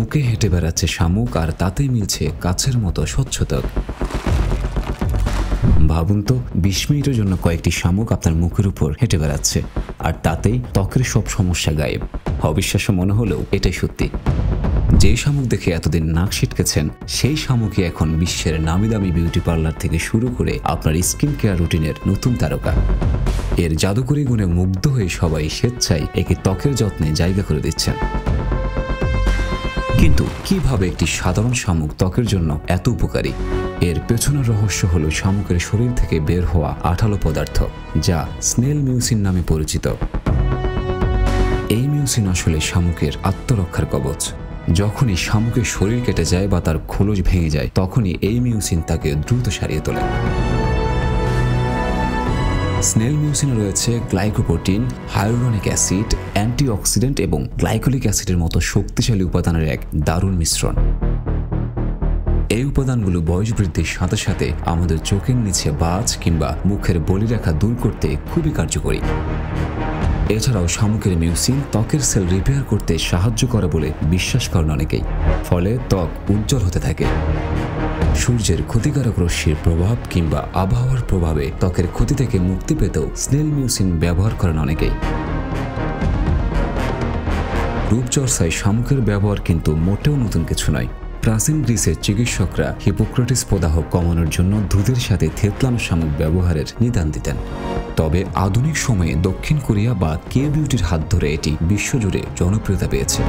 মুখে হেঁটে বেড়াচ্ছে শামুক, আর তাতেই মিলছে কাছের মতো স্বচ্ছতা। ভাবুন তো, 20 মিনিটের জন্য কয়েকটি শামুক আপনার মুখের উপর হেঁটে বেড়াচ্ছে, আর তাতেই ত্বকের সব সমস্যা গায়েব। অবিশ্বাস্য মনে হলেও এটাই সত্যি। যে শামুক দেখে এতদিন নাক ছিটকেছেন, সেই শামুকই এখন বিশ্বের নামি দামি বিউটি পার্লার থেকে শুরু করে আপনার স্কিন কেয়ার রুটিনের নতুন তারকা। এর জাদুকরী গুণে মুগ্ধ হয়ে সবাই স্বেচ্ছায় একে ত্বকের যত্নে জায়গা করে দিচ্ছেন। কিন্তু কিভাবে একটি সাধারণ শামুক ত্বকের জন্য এত উপকারী? এর পেছনের রহস্য হলো শামুকের শরীর থেকে বের হওয়া আঠালো পদার্থ, যা স্নেল মিউসিন নামে পরিচিত। এই মিউসিন আসলে শামুকের আত্মরক্ষার কবচ। যখনই শামুকের শরীর কেটে যায় বা তার খোলস ভেঙে যায়, তখনই এই মিউসিন তাকে দ্রুত সারিয়ে তোলে। স্নেল মিউসিনে রয়েছে গ্লাইকোপ্রোটিন, হাইলুরনিক অ্যাসিড, অ্যান্টিঅক্সিডেন্ট এবং গ্লাইকোলিক অ্যাসিডের মতো শক্তিশালী উপাদানের এক দারুণ মিশ্রণ। এই উপাদানগুলো বয়স বৃদ্ধির সাথে সাথে আমাদের চোখের নিচে বাজ কিংবা মুখের বলিরেখা দূর করতে খুবই কার্যকরী। এছাড়াও শামুকের মিউসিন ত্বকের সেল রিপেয়ার করতে সাহায্য করে বলে বিশ্বাস করেন অনেকেই। ফলে ত্বক উজ্জ্বল হতে থাকে। সূর্যের ক্ষতিকারক রশ্মির প্রভাব কিংবা আবহাওয়ার প্রভাবে ত্বকের ক্ষতি থেকে মুক্তি পেতেও স্নেল মিউসিন ব্যবহার করেন অনেকেই। রূপচর্চায় শামুকের ব্যবহার কিন্তু মোটেও নতুন কিছু নয়। প্রাচীন গ্রিসের চিকিৎসকরা হিপোক্রেটিস প্রদাহ কমানোর জন্য দুধের সাথে থেতলানো শামুক ব্যবহারের নিদান দিতেন। তবে আধুনিক সময়ে দক্ষিণ কোরিয়া বা কে বিউটির হাত ধরে এটি বিশ্বজুড়ে জনপ্রিয়তা পেয়েছে।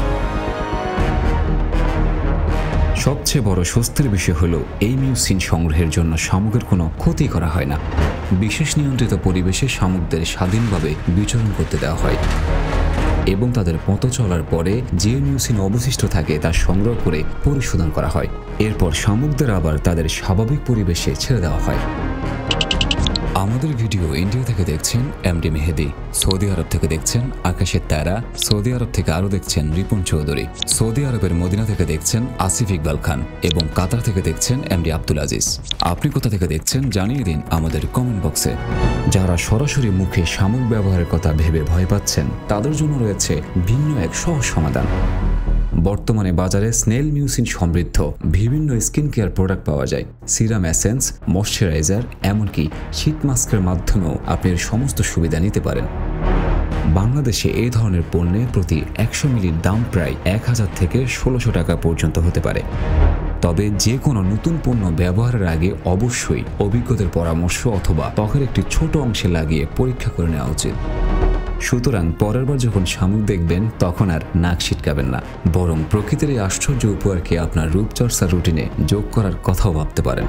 সবচেয়ে বড় স্বস্তির বিষয় হলো এই মিউসিন সংগ্রহের জন্য শামুকের কোনো ক্ষতি করা হয় না। বিশেষ নিয়ন্ত্রিত পরিবেশে শামুকদের স্বাধীনভাবে বিচরণ করতে দেওয়া হয় এবং তাদের পথ চলার পরে যে মিউসিন অবশিষ্ট থাকে তা সংগ্রহ করে পরিশোধন করা হয়। এরপর শামুকদের আবার তাদের স্বাভাবিক পরিবেশে ছেড়ে দেওয়া হয়। আমাদের ভিডিও ইন্ডিয়া থেকে দেখছেন এমডি মেহেদি, সৌদি আরব থেকে দেখছেন আকাশের তারা, সৌদি আরব থেকে আরও দেখছেন রিপন চৌধুরী, সৌদি আরবের মদিনা থেকে দেখছেন আসিফ ইকবাল খান এবং কাতার থেকে দেখছেন এমডি আব্দুল আজিজ। আপনি কোথা থেকে দেখছেন জানিয়ে দিন আমাদের কমেন্ট বক্সে। যারা সরাসরি মুখে শামুক ব্যবহারের কথা ভেবে ভয় পাচ্ছেন, তাদের জন্য রয়েছে ভিন্ন এক সহজ সমাধান। বর্তমানে বাজারে স্নেল মিউসিন সমৃদ্ধ বিভিন্ন স্কিন কেয়ার প্রোডাক্ট পাওয়া যায়। সিরাম এসেন্স, ময়শ্চারাইজার, এমনকি শীত মাস্কের মাধ্যমেও আপনি এর সমস্ত সুবিধা নিতে পারেন। বাংলাদেশে এই ধরনের পণ্যের প্রতি 100 মিলির দাম প্রায় 1000 থেকে 1600 টাকা পর্যন্ত হতে পারে। তবে যে কোনো নতুন পণ্য ব্যবহারের আগে অবশ্যই অভিজ্ঞদের পরামর্শ অথবা ত্বকের একটি ছোট অংশে লাগিয়ে পরীক্ষা করে নেওয়া উচিত। সুতরাং পরের বার যখন শামুক দেখবেন, তখন আর নাক ছিটকাবেন না, বরং প্রকৃতির এই আশ্চর্য উপহারকে আপনার রূপচর্চার রুটিনে যোগ করার কথাও ভাবতে পারেন।